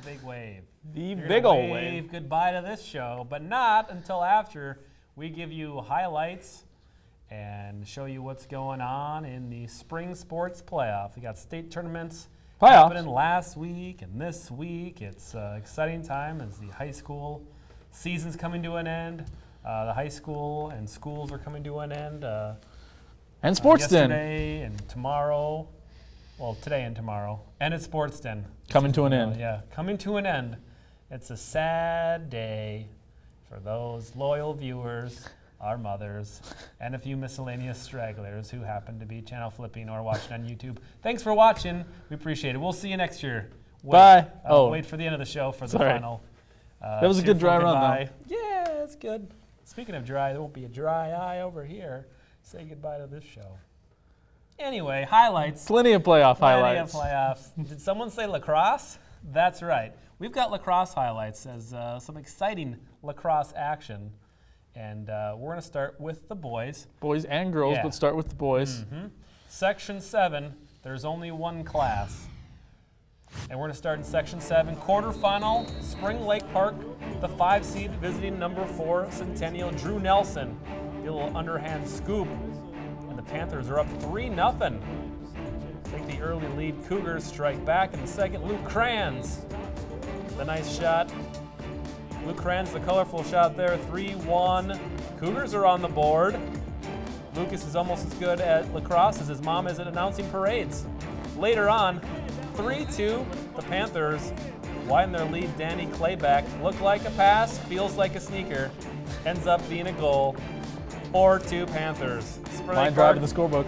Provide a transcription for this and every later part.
big wave. The big old wave. Goodbye to this show, but not until after we give you highlights and show you what's going on in the spring sports playoff. We got state tournaments happening last week and this week. It's an exciting time as the high school season's coming to an end. The high school and schools are coming to an end. And Sports Den. Yesterday and tomorrow. Well, today and tomorrow. And it's Sports Den. Coming to an end. Yeah, coming to an end. It's a sad day for those loyal viewers, our mothers, and a few miscellaneous stragglers who happen to be channel flipping or watching on YouTube. Thanks for watching. We appreciate it. We'll see you next year. Bye. Wait for the end of the show for the final. That was a good dry run, though. Yeah, it's good. Speaking of dry, there won't be a dry eye over here. Say goodbye to this show. Anyway, highlights. Plenty of playoff highlights. Plenty of playoffs. Did someone say lacrosse? That's right. We've got lacrosse highlights as some exciting lacrosse action. And we're going to start with the boys. Boys and girls, but start with the boys. Mm-hmm. Section 7, there's only one class. And we're going to start in Section 7, quarterfinal, Spring Lake Park, the 5 seed visiting number 4, Centennial, Drew Nelson. A little underhand scoop. And the Panthers are up 3-0. Take the early lead. Cougars strike back in the second. Luke Kranz, the nice shot. Luke Kranz, the colorful shot there, 3-1. Cougars are on the board. Lucas is almost as good at lacrosse as his mom is at announcing parades. Later on, 3-2, the Panthers widen their lead. Danny Clayback, looked like a pass, feels like a sneaker, ends up being a goal. 4-2 Panthers. Line drive to the scorebook.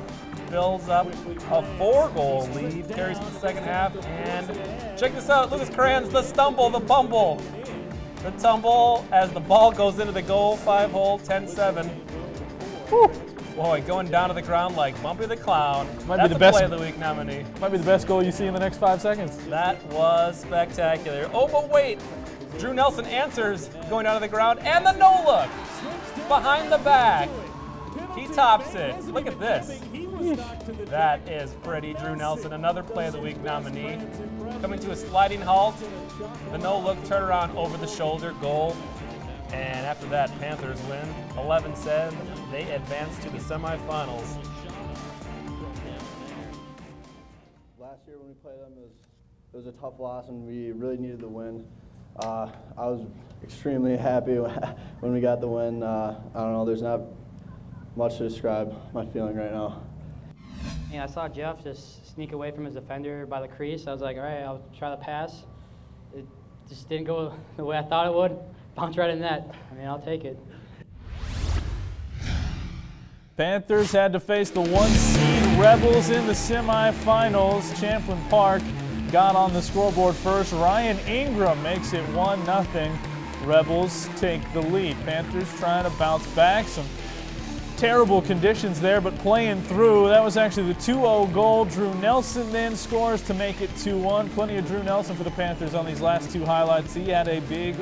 Builds up a 4-goal lead, carries to the second half, and check this out, Lucas Kranz, the stumble, the bumble. The tumble as the ball goes into the goal, 5-hole, 10-7. Boy, going down to the ground like Bumpy the Clown. That's the best play of the week nominee. Might be the best goal you see in the next 5 seconds. That was spectacular. Oh, but wait. Drew Nelson answers going down to the ground, and the no-look behind the back. He tops it. Look at this. That is pretty. Drew Nelson, another play of the week nominee. Coming to a sliding halt. The no-look turnaround over the shoulder goal. And after that, Panthers win 11-7. They advance to the semifinals. Last year when we played them, it was a tough loss and we really needed the win. I was extremely happy when we got the win. I don't know, there's not much to describe my feeling right now. I saw Jeff just sneak away from his defender by the crease. I was like, all right, I'll try the pass. It just didn't go the way I thought it would. Bounced right in net. I mean, I'll take it. Panthers had to face the 1-seed Rebels in the semifinals. Champlin Park got on the scoreboard first. Ryan Ingram makes it 1-0. Rebels take the lead. Panthers trying to bounce back. Some terrible conditions there, but playing through. That was actually the 2-0 goal. Drew Nelson then scores to make it 2-1. Plenty of Drew Nelson for the Panthers on these last 2 highlights. He had a big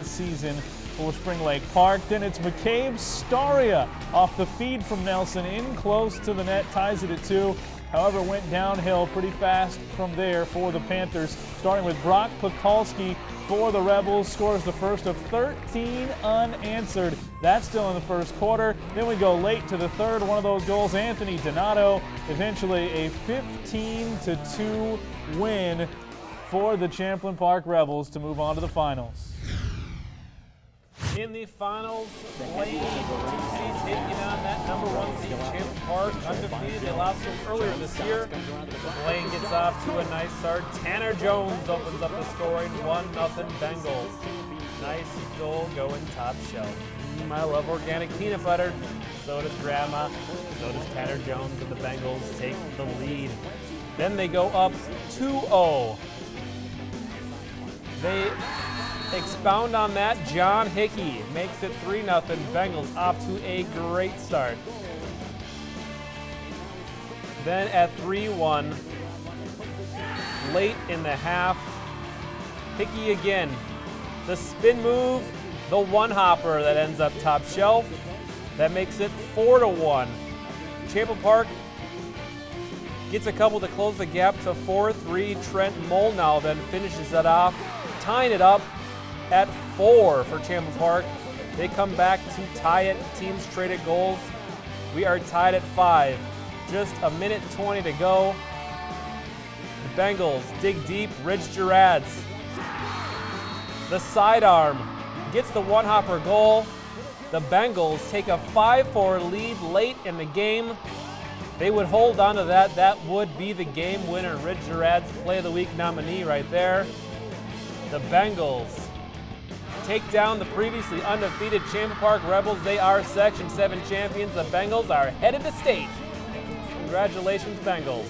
season for Spring Lake Park. Then it's McCabe Staria off the feed from Nelson in close to the net, ties it at 2. However, went downhill pretty fast from there for the Panthers, starting with Brock Pekulski for the Rebels, scores the first of 13 unanswered. That's still in the first quarter. Then we go late to the third. One of those goals, Anthony Donato, eventually a 15-2 win for the Champlin Park Rebels to move on to the finals. In the finals, Blade, 2 seeds taking on that number 1 seed, Champlin Park, undefeated. They lost them earlier this year. Blade gets off to a nice start. Tanner Jones opens up the scoring, 1-0 Bengals. Nice goal going top shelf. I love organic peanut butter. So does Grandma. So does Tanner Jones, and the Bengals take the lead. Then they go up 2-0. They expound on that. John Hickey makes it 3-0. Bengals off to a great start. Then at 3-1, late in the half, Hickey again. The spin move, the one-hopper that ends up top shelf. That makes it 4-1. Champlin Park gets a couple to close the gap to 4-3. Trent Molnau then finishes that off tying it up at 4 for Champlin Park. They come back to tie it. Teams traded goals. We are tied at 5. Just a minute 20 to go. The Bengals dig deep. Ridge Gerads. The sidearm gets the one-hopper goal. The Bengals take a 5-4 lead late in the game. They would hold on to that. That would be the game winner. Ridge Gerads, Play of the Week nominee right there. The Bengals take down the previously undefeated Champlin Park Rebels. They are Section 7 champions. The Bengals are headed to state. Congratulations, Bengals.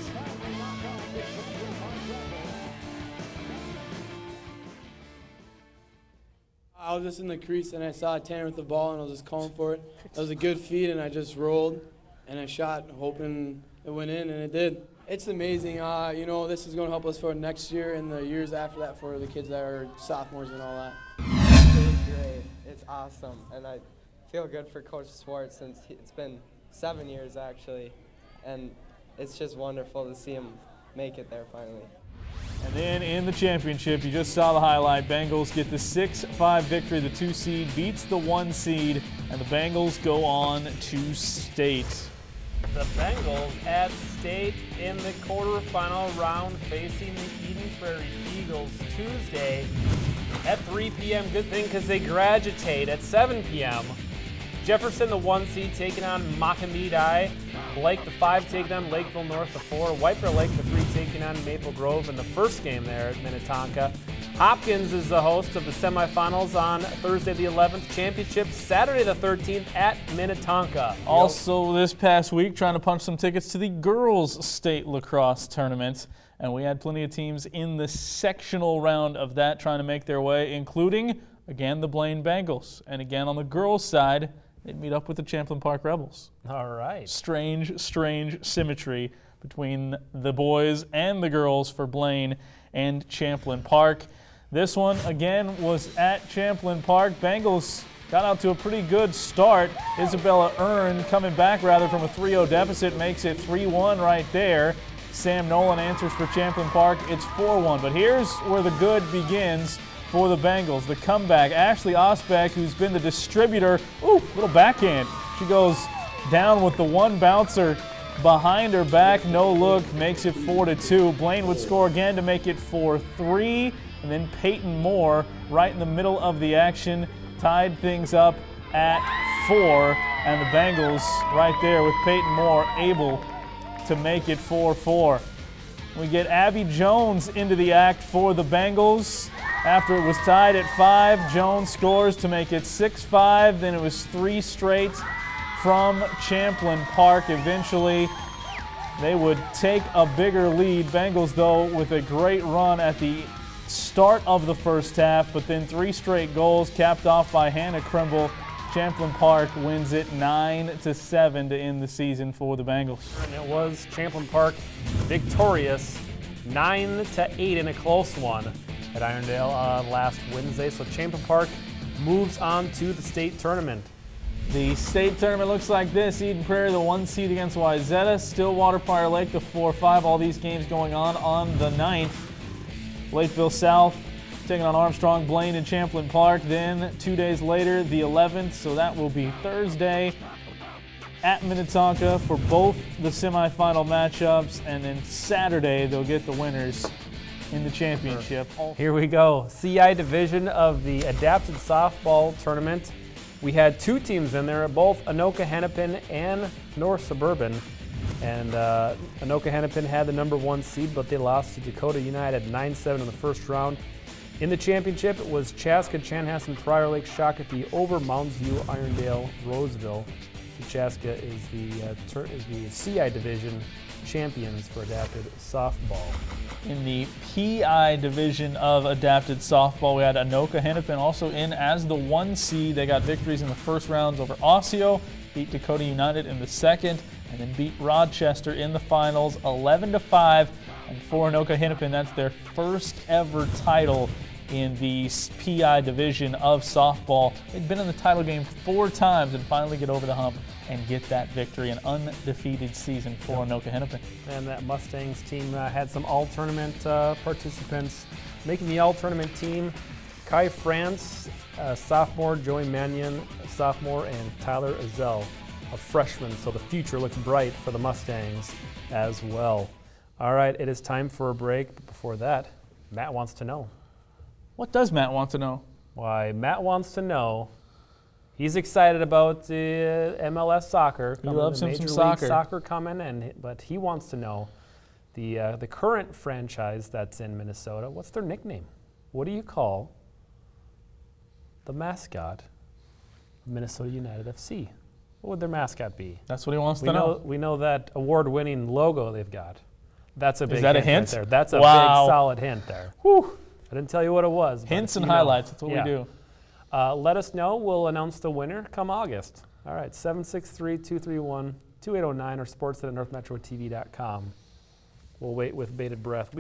I was just in the crease and I saw Tanner with the ball and I was just calling for it. It was a good feed and I just rolled and I shot hoping it went in and it did. It's amazing. You know, this is going to help us for next year and the years after that for the kids that are sophomores and all that. It's great. It's awesome. And I feel good for Coach Swartz since it's been 7 years actually. And it's just wonderful to see him make it there finally. And then in the championship, you just saw the highlight. Bengals get the 6-5 victory. The 2 seed beats the 1 seed, and the Bengals go on to state. The Bengals at state in the quarterfinal round facing the Eden Prairie Eagles Tuesday at 3 p.m. Good thing because they graduate at 7 p.m. Jefferson, the 1 seed, taking on Macomb-Edie. Blake, the 5, taking on Lakeville North, the 4. White Bear Lake, the 3, taking on Maple Grove in the first game there at Minnetonka. Hopkins is the host of the semifinals on Thursday the 11th. Championship Saturday the 13th at Minnetonka. Also this past week, trying to punch some tickets to the girls' state lacrosse tournament. And we had plenty of teams in the sectional round of that trying to make their way, including, again, the Blaine Bengals. And again, on the girls' side, they'd meet up with the Champlin Park Rebels. All right. Strange symmetry between the boys and the girls for Blaine and Champlin Park. This one, again, was at Champlin Park. Bengals got out to a pretty good start. Isabella Earn coming back rather from a 3-0 deficit makes it 3-1 right there. Sam Nolan answers for Champlin Park. It's 4-1. But here's where the good begins for the Bengals. The comeback. Ashley Osbeck, who's been the distributor. Ooh, little backhand. She goes down with the one bouncer behind her back. No look. Makes it 4-2. Blaine would score again to make it 4-3. And then Peyton Moore, right in the middle of the action, tied things up at 4. And the Bengals right there with Peyton Moore able to make it 4-4. We get Abby Jones into the act for the Bengals. After it was tied at 5, Jones scores to make it 6-5. Then it was 3 straight from Champlin Park. Eventually, they would take a bigger lead. Bengals, though, with a great run at the start of the first half, but then 3 straight goals capped off by Hannah Krimble. Champlin Park wins it 9-7 to end the season for the Bengals. And it was Champlin Park victorious 9-8 in a close one at Irondale last Wednesday. So Champlin Park moves on to the state tournament. The state tournament looks like this. Eden Prairie, the 1 seed against Wayzata. Stillwater Prior Lake, the 4-5. All these games going on the 9th. Lakeville South taking on Armstrong, Blaine, and Champlin Park. Then 2 days later, the 11th, so that will be Thursday at Minnetonka for both the semifinal matchups. And then Saturday, they'll get the winners in the championship. Here we go. CI division of the Adapted Softball Tournament. We had 2 teams in there, both Anoka Hennepin and North Suburban. And Anoka Hennepin had the number 1 seed, but they lost to Dakota United 9-7 in the first round. In the championship, it was Chaska, Chanhassen, Prior Lake, Shakopee over Mounds View, Irondale, Roseville. Chaska is the CI division champions for adapted softball. In the PI division of adapted softball, we had Anoka Hennepin also in as the 1 seed. They got victories in the first rounds over Osseo, beat Dakota United in the second, and then beat Rochester in the finals 11-5. And for Anoka Hennepin, that's their first ever title in the PI division of softball. They've been in the title game 4 times and finally get over the hump and get that victory, an undefeated season for Anoka Hennepin. And that Mustangs team had some all-tournament participants making the all-tournament team. Kai France, sophomore, Joey Mannion, sophomore, and Tyler Azell, a freshman. So the future looks bright for the Mustangs as well. All right, it is time for a break. But before that, Matt wants to know. What does Matt want to know? Why, Matt wants to know. He's excited about MLS soccer. He loves him some Major soccer. League soccer coming, but he wants to know the current franchise that's in Minnesota. What's their nickname? What do you call the mascot of Minnesota United FC? What would their mascot be? That's what he wants to know. We know that award-winning logo they've got. That's a big Is that a hint? hint? Right there. That's a Wow. big, solid hint there. Whew. I didn't tell you what it was. but Hints and you know. highlights, that's what Yeah. we do. Let us know. We'll announce the winner come August. All right, 763-231-2809 or sports@northmetrotv.com. We'll wait with bated breath.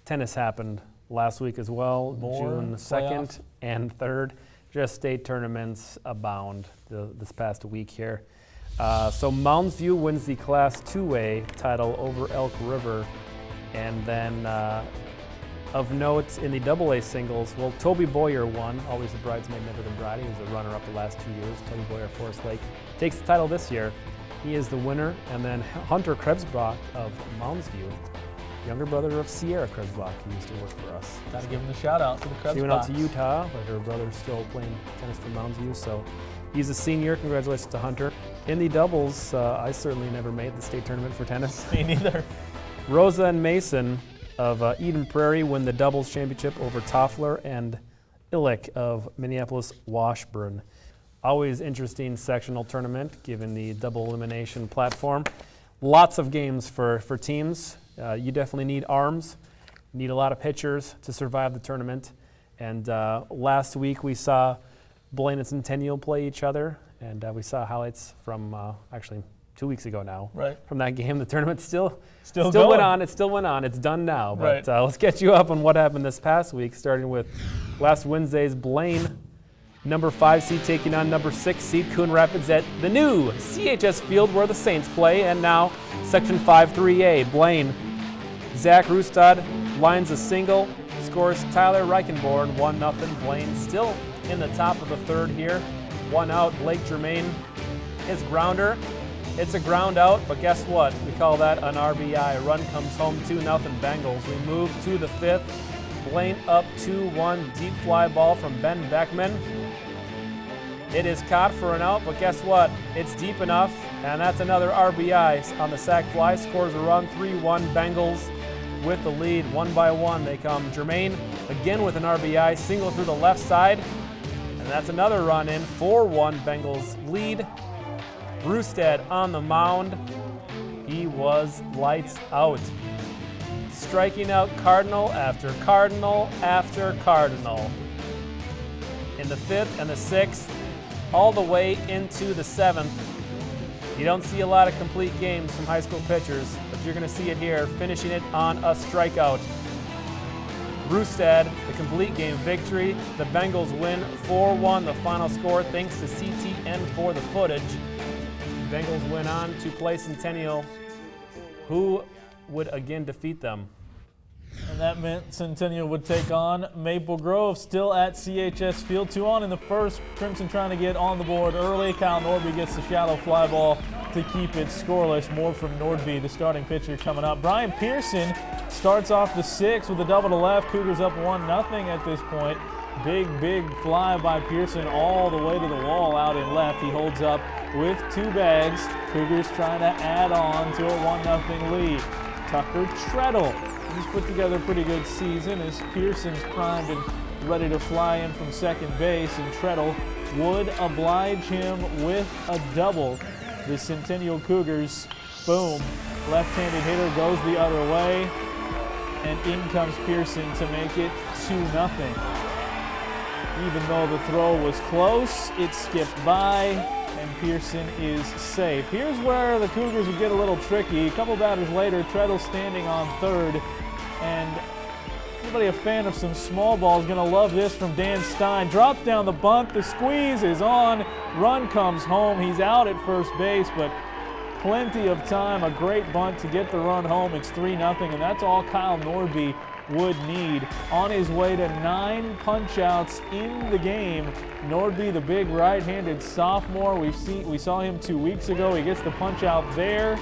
Tennis happened last week as well, More June 2nd playoffs. and 3rd. Just state tournaments abound this past week here. So Mounds View wins the Class 2A title over Elk River. And then of note in the AA singles, well, Toby Boyer won. Always a bridesmaid, never the bride. He was a runner-up the last 2 years. Toby Boyer, Forest Lake, takes the title this year. He is the winner. And then Hunter Krebsbach of Mounds View, younger brother of Sierra Krebsbach, who used to work for us. Got to give him the shout out to the Krebs She went out to box. Utah, but her brother's still playing tennis for Mounds View, so he's a senior. Congratulations to Hunter. In the doubles, I certainly never made the state tournament for tennis. Me neither. Rosa and Mason of Eden Prairie win the doubles championship over Toffler and Illick of Minneapolis Washburn. Always interesting sectional tournament, given the double elimination platform. Lots of games for teams. You definitely need arms. You need a lot of pitchers to survive the tournament. And last week we saw Blaine and Centennial play each other, and we saw highlights from actually 2 weeks ago now. Right. From that game, the tournament still going. went on. It still went on. It's done now. But Right. let's get you up on what happened this past week, starting with last Wednesday's Blaine, number 5 seed taking on number 6 seed Coon Rapids at the new CHS Field where the Saints play. And now Section 5-3A, Blaine. Zach Rustad lines a single, scores Tyler Reichenborn, 1-0. Blaine still in the top of the 3rd here. 1 out, Blake Germain, his grounder. It's a ground out, but guess what? We call that an RBI. Run comes home, 2-0 Bengals. We move to the 5th. Blaine up 2-1, deep fly ball from Ben Beckman. It is caught for an out, but guess what? It's deep enough, and that's another RBI on the sac fly. Scores a run, 3-1 Bengals with the lead. 1 by 1 they come. Germain again with an RBI, single through the left side, and that's another run in. 4-1 Bengals lead. Brewstead on the mound. He was lights out. Striking out Cardinal after Cardinal after Cardinal. In the 5th and the 6th, all the way into the 7th. You don't see a lot of complete games from high school pitchers, but you're going to see it here, finishing it on a strikeout. Brewstead, the complete game victory. The Bengals win 4-1, the final score, thanks to CTN for the footage. Bengals went on to play Centennial, who would again defeat them. And that meant Centennial would take on Maple Grove, still at CHS Field. 2 on in the 1st. Crimson trying to get on the board early. Kyle Nordby gets the shallow fly ball to keep it scoreless. More from Nordby, the starting pitcher, coming up. Brian Pearson starts off the 6th with a double to left. Cougars up 1-0 at this point. Big fly by Pearson all the way to the wall out in left. He holds up with 2 bags. Cougars trying to add on to a 1-0 lead. Tucker Treadle, he's put together a pretty good season as Pearson's primed and ready to fly in from second base, and Treadle would oblige him with a double. The Centennial Cougars, boom, left-handed hitter goes the other way, and in comes Pearson to make it 2-0. Even though the throw was close, it skipped by, and Pearson is safe. Here's where the Cougars would get a little tricky. A couple batters later, Treadle standing on 3rd, and Anybody a fan of some small ball is going to love this from Dan Stein. Drops down the bunt, the squeeze is on, run comes home. He's out at first base, but plenty of time, a great bunt to get the run home. It's 3-0, and that's all Kyle Nordby would need. On his way to 9 punch-outs in the game, Nordby, the big right-handed sophomore, we saw him 2 weeks ago. He gets the punch-out there.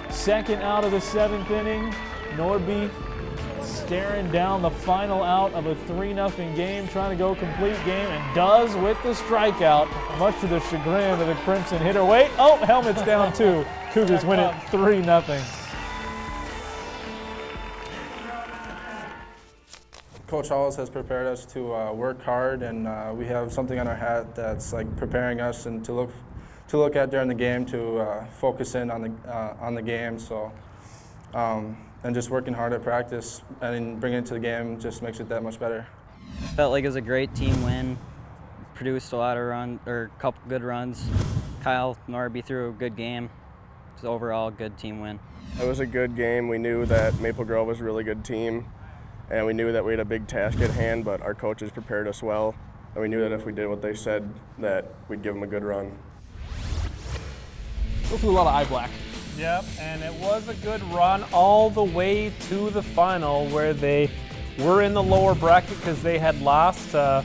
Second out of the 7th inning, Nordby staring down the final out of a 3-0 game, trying to go complete game, and does with the strikeout, much to the chagrin of the Crimson hitter. Wait, oh, helmet's down too. Cougars win it 3-0. Coach Halls has prepared us to work hard, and we have something on our hat that's like preparing us and to look at during the game, to focus in on the game. So, and just working hard at practice and bringing it to the game just makes it that much better. Felt like it was a great team win. Produced a lot of runs, or a couple good runs. Kyle Nordby threw a good game. It was overall a good team win. It was a good game. We knew that Maple Grove was a really good team, and we knew that we had a big task at hand, but our coaches prepared us well, and we knew that if we did what they said, that we'd give them a good run. Go through a lot of eye black. Yep, and it was a good run all the way to the final, where they were in the lower bracket because they had lost to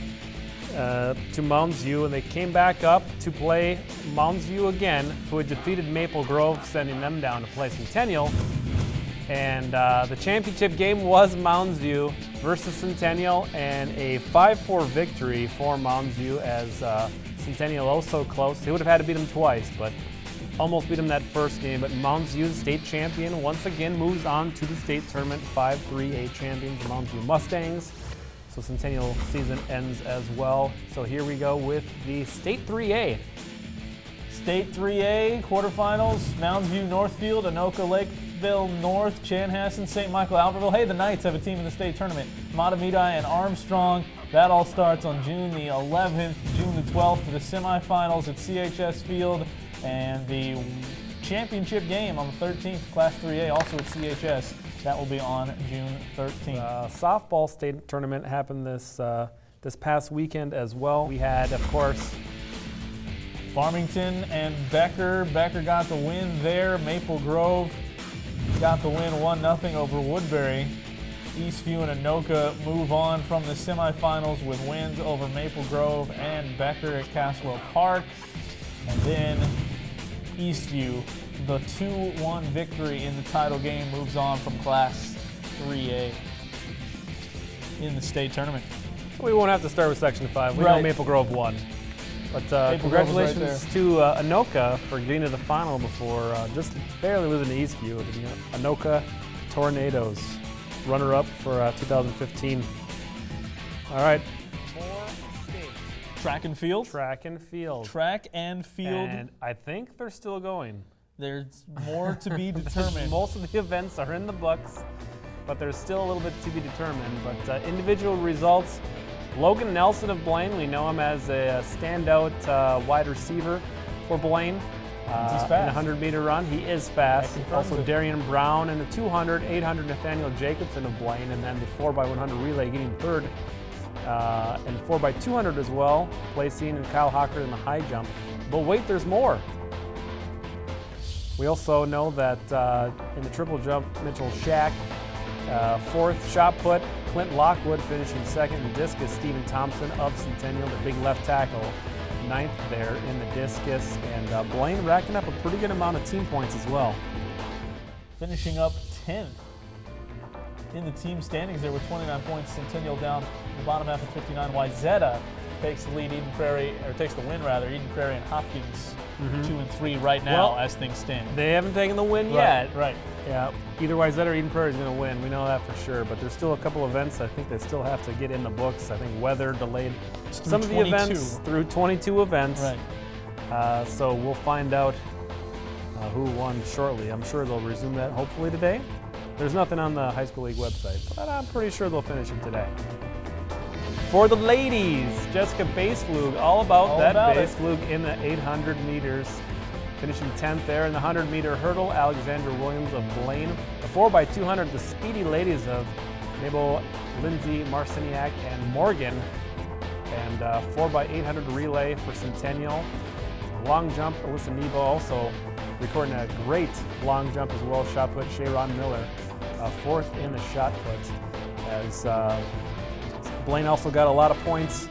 Mounds View, and they came back up to play Mounds View again, who had defeated Maple Grove, sending them down to play Centennial. And the championship game was Mounds View versus Centennial, and a 5-4 victory for Mounds View, as Centennial also close. They would have had to beat them twice, but almost beat them that first game. But Mounds View, state champion, once again moves on to the state tournament. 5-3A champions, the Mounds View Mustangs. So Centennial season ends as well. So here we go with the state 3A. State 3A quarterfinals, Mounds View, Northfield, Anoka, Lakeville North, Chanhassen, St. Michael, Albertville. Hey, the Knights have a team in the state tournament. Matamidi and Armstrong. That all starts on June the 11th, June the 12th for the semifinals at CHS Field. And the championship game on the 13th, Class 3A, also at CHS. That will be on June 13th. Softball state tournament happened this past weekend as well. We had, of course, Farmington and Becker. Becker got the win there. Maple Grove got the win 1-0 over Woodbury. Eastview and Anoka move on from the semifinals with wins over Maple Grove and Becker at Caswell Park. And then Eastview, the 2-1 victory in the title game, moves on from Class 3A in the state tournament. We won't have to start with Section 5. We know Maple Grove won. But congratulations to Anoka for getting to the final before just barely losing to Eastview. The Anoka Tornadoes, runner-up for 2015. All right. More states. Track and field? Track and field. Track and field. And I think they're still going. There's more to be determined. Most of the events are in the books, but there's still a little bit to be determined. But individual results, Logan Nelson of Blaine, we know him as a standout wide receiver for Blaine. He's fast. In the 100-meter run, he is fast. Also Darian Brown in the 200, 800, Nathaniel Jacobson of Blaine, and then the 4x100 relay getting third. And 4x200 as well, placing, and Kyle Hocker in the high jump. But wait, there's more. We also know that in the triple jump, Mitchell Shack, fourth shot put, Clint Lockwood finishing second in discus, Stephen Thompson of Centennial, the big left tackle, ninth there in the discus, and Blaine racking up a pretty good amount of team points as well. Finishing up 10th in the team standings there with 29 points. Centennial down the bottom half of 59. Wayzata takes the lead. Takes the win rather. Eden Prairie and Hopkins 2 and 3 right now as things stand. They haven't taken the win yet. Right. Yeah. Either Wayzata or Eden Prairie is going to win. We know that for sure. But there's still a couple events I think they still have to get in the books. I think weather delayed some of the events through 22 events. Right. So we'll find out who won shortly. I'm sure they'll resume that hopefully today. There's nothing on the high school league website, but I'm pretty sure they'll finish it today. For the ladies, Jessica Baseflug, all about that Baseflug in the 800 meters, finishing 10th there. In the 100-meter hurdle, Alexandra Williams of Blaine. The 4x200, the Speedy Ladies of Maple Lindsay, Marciniak, and Morgan. And 4x800 relay for Centennial. Long jump, Alyssa Nebo also recording a great long jump as well. Shot put, Sharon Miller, 4th in the shot put. As Blaine also got a lot of points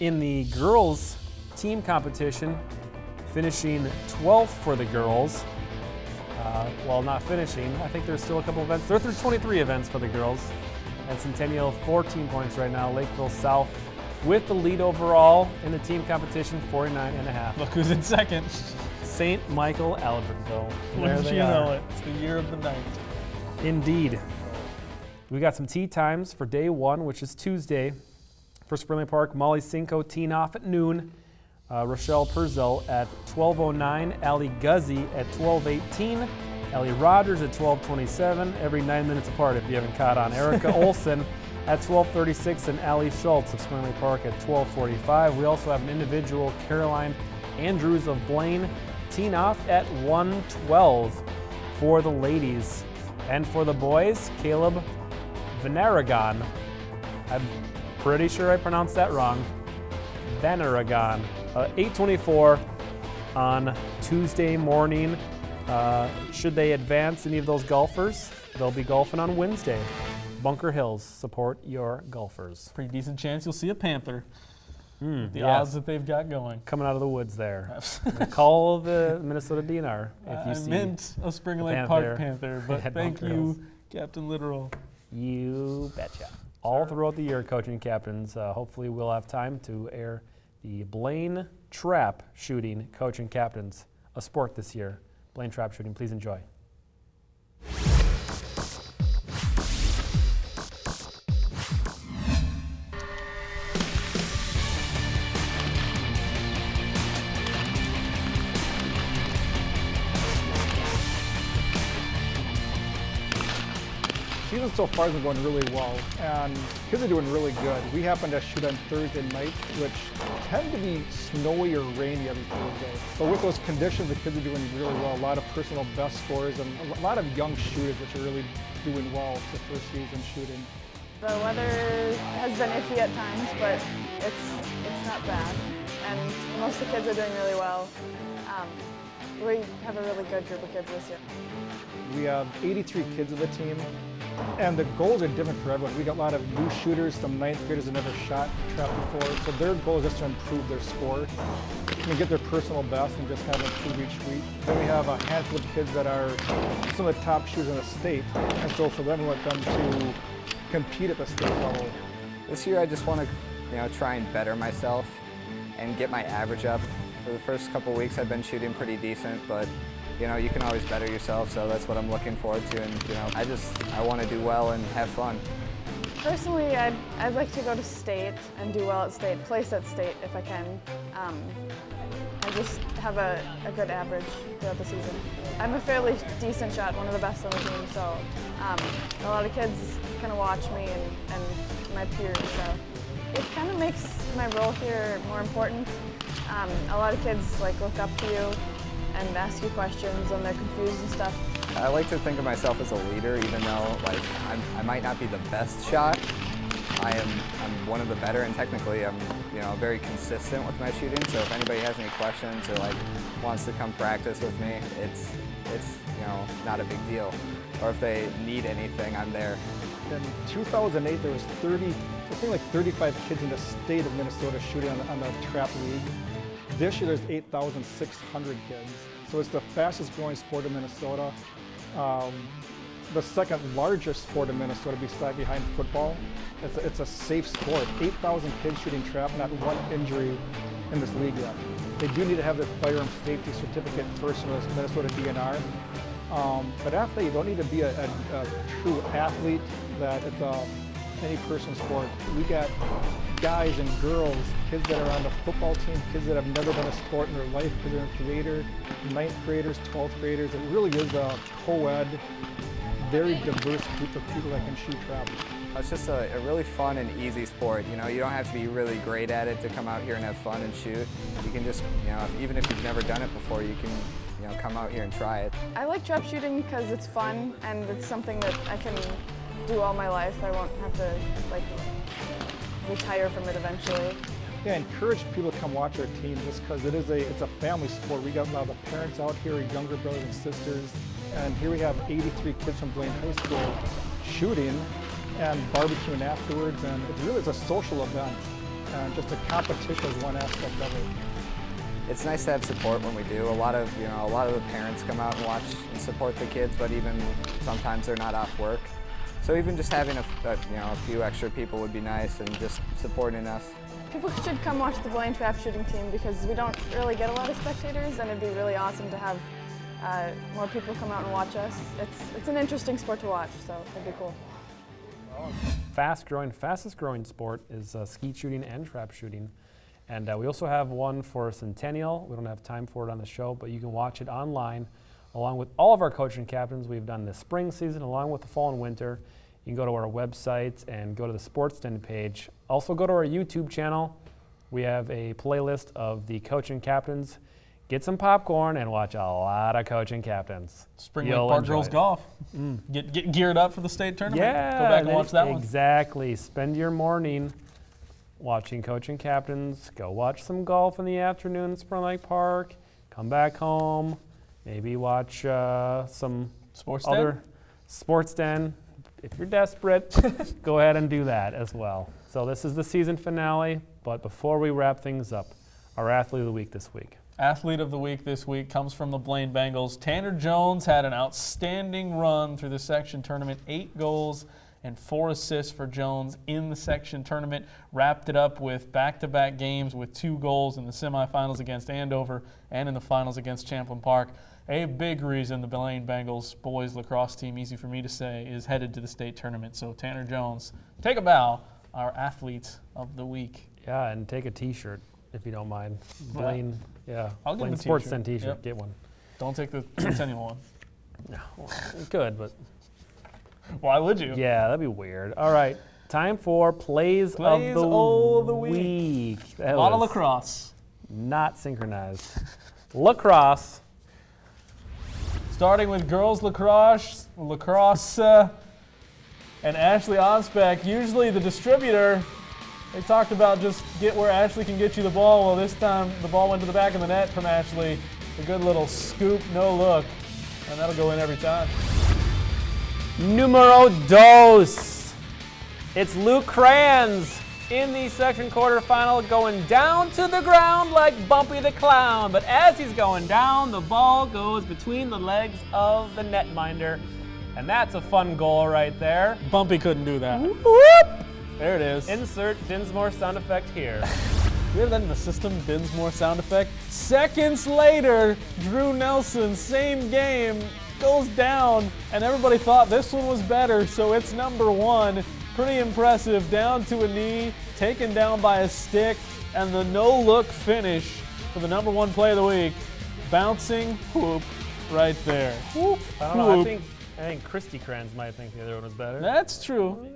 in the girls team competition, finishing 12th for the girls. Well, not finishing, I think there's still a couple events. They're through 23 events for the girls. And Centennial 14 points right now. Lakeville South with the lead overall in the team competition, 49.5. Look who's in second. St. Michael Albertville. Wouldn't you know it? It's the year of the night. Indeed. We got some tee times for day 1, which is Tuesday. For Spring Lake Park, Molly Cinco teeing off at noon. Rochelle Purzel at 12:09. Allie Guzzi at 12:18. Ellie Rogers at 12:27. Every 9 minutes apart if you haven't caught on. Erica Olson at 12:36 and Allie Schultz of Spring Lake Park at 12:45. We also have an individual, Caroline Andrews of Blaine, teeing off at 1:12 for the ladies. And for the boys, Caleb Vanaragon. I'm pretty sure I pronounced that wrong. Vanaragon. 8:24 on Tuesday morning. Should they advance any of those golfers, they'll be golfing on Wednesday. Bunker Hills, support your golfers. Pretty decent chance you'll see a Panther. The yes. odds that they've got going. Coming out of the woods there. Call the Minnesota DNR if you see. I meant a Spring Lake Park Panther, but at thank Bunker you, Hills. Captain Literal. You betcha. All throughout the year, coaching captains. Hopefully we'll have time to air the Blaine Trap Shooting Coaching Captains, a sport this year. Blaine Trap Shooting, please enjoy. Season so far has been going really well, and kids are doing really good. We happen to shoot on Thursday nights, which tend to be snowy or rainy every Thursday. But with those conditions, the kids are doing really well. A lot of personal best scores and a lot of young shooters, which are really doing well the first season shooting. The weather has been iffy at times, but it's not bad. And most of the kids are doing really well. We have a really good group of kids this year. We have 83 kids on the team, and the goals are different for everyone. We got a lot of new shooters, some 9th graders that never shot trap before, so their goal is just to improve their score and get their personal best and just kind of improve each week. Then we have a handful of kids that are some of the top shooters in the state, and so for them, we want them to compete at the state level. This year I just want to, try and better myself and get my average up. For the first couple weeks I've been shooting pretty decent, but you can always better yourself, so that's what I'm looking forward to, and I want to do well and have fun. Personally, I'd like to go to state and do well at state, place at state if I can. And just have a good average throughout the season. I'm a fairly decent shot, one of the best on the team, so a lot of kids kind of watch me and my peers, so it kind of makes my role here more important. A lot of kids look up to you and ask you questions when they're confused and stuff. I like to think of myself as a leader, even though I might not be the best shot. I'm one of the better, and technically I'm very consistent with my shooting. So if anybody has any questions or wants to come practice with me, it's not a big deal. Or if they need anything, I'm there. In 2008, there was 35 kids in the state of Minnesota shooting on the trap league. This year, there's 8,600 kids. So it's the fastest growing sport in Minnesota. The second largest sport in Minnesota behind football. It's a safe sport. 8,000 kids shooting trap, not one injury in this league yet. They do need to have their firearm safety certificate first from the Minnesota DNR. But after that, you don't need to be a true athlete, that it's any personal sport. We got guys and girls, kids that are on the football team, kids that have never done a sport in their life, kids that are in theater, 9th graders, 12th graders. It really is a co-ed, very diverse group of people that can shoot trap. It's just a really fun and easy sport. You don't have to be really great at it to come out here and have fun and shoot. You can just, even if you've never done it before, you can come out here and try it. I like trap shooting because it's fun and it's something that I can do all my life. I won't have to like retire from it eventually. Yeah, encourage people to come watch our team just because it's a family sport. We got a lot of the parents out here, younger brothers and sisters, and here we have 83 kids from Blaine High School shooting and barbecuing afterwards, and it's a social event, and just a competition is one aspect of it. It's nice to have support when we do. A lot of the parents come out and watch and support the kids, but even sometimes they're not off work. So even just having a few extra people would be nice, and just supporting us. People should come watch the Blaine trap shooting team because we don't really get a lot of spectators, and it'd be really awesome to have more people come out and watch us. It's an interesting sport to watch, so it'd be cool. Fastest growing sport is skeet shooting and trap shooting. And we also have one for Centennial. We don't have time for it on the show, but you can watch it online along with all of our coaching captains. We've done the spring season along with the fall and winter. You can go to our website and go to the Sports Den page. Also go to our YouTube channel. We have a playlist of the coaching captains. Get some popcorn and watch a lot of coaching captains. Spring Lake Park Girls Golf. Get geared up for the state tournament. Yeah, go back and watch that one. Exactly. Spend your morning watching coaching captains. Go watch some golf in the afternoon at Spring Lake Park. Come back home. Maybe watch some other Sports Den. If you're desperate, go ahead and do that as well. So this is the season finale, but before we wrap things up, our Athlete of the Week this week. Athlete of the Week this week comes from the Blaine Bengals. Tanner Jones had an outstanding run through the section tournament, 8 goals and 4 assists for Jones in the section tournament. Wrapped it up with back-to-back games with 2 goals in the semifinals against Andover and in the finals against Champlin Park. A big reason the Blaine Bengals boys lacrosse team, easy for me to say, is headed to the state tournament. So Tanner Jones, take a bow, our Athlete of the Week. Yeah, and take a T-shirt if you don't mind. Blaine, I'll give him a Sports t-shirt. Den T-shirt, Yep. Get one. Don't take the Centennial one. No, you could, but why would you? Yeah, that'd be weird. All right, time for Plays of the Week. A lot of lacrosse. Not synchronized. Lacrosse. Starting with girls lacrosse, and Ashley Onspec, usually the distributor. They talked about just get where Ashley can get you the ball. Well, this time the ball went to the back of the net from Ashley. A good little scoop, no look, and that'll go in every time. Numero dos. It's Luke Kranz in the section quarterfinal, going down to the ground like Bumpy the Clown. But as he's going down, the ball goes between the legs of the netminder. And that's a fun goal right there. Bumpy couldn't do that. Whoop! There it is. Insert Dinsmore sound effect here. We have that in the system, Dinsmore sound effect. Seconds later, Drew Nelson, same game, goes down, and everybody thought this one was better, so it's number 1. Pretty impressive, down to a knee, taken down by a stick, and the no-look finish for the number 1 play of the week. Bouncing whoop right there. Whoop, I don't know, I think Christy Kranz might think the other one was better. That's true.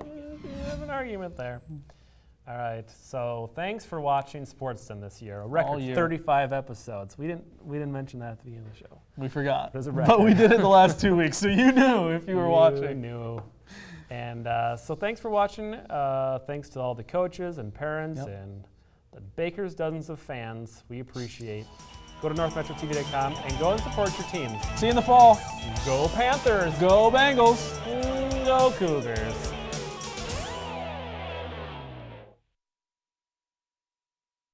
There's an argument there. All right, so thanks for watching Sports Den this year. A record 35 episodes. We didn't mention that at the beginning of the show. We forgot. It was a record. But we did it the last 2 weeks, so you knew if you were watching. You knew. And so thanks for watching. Thanks to all the coaches and parents and the Baker's dozens of fans. We appreciate. Go to NorthMetroTV.com and go and support your teams. See you in the fall. Go Panthers. Go Bengals. Go Cougars.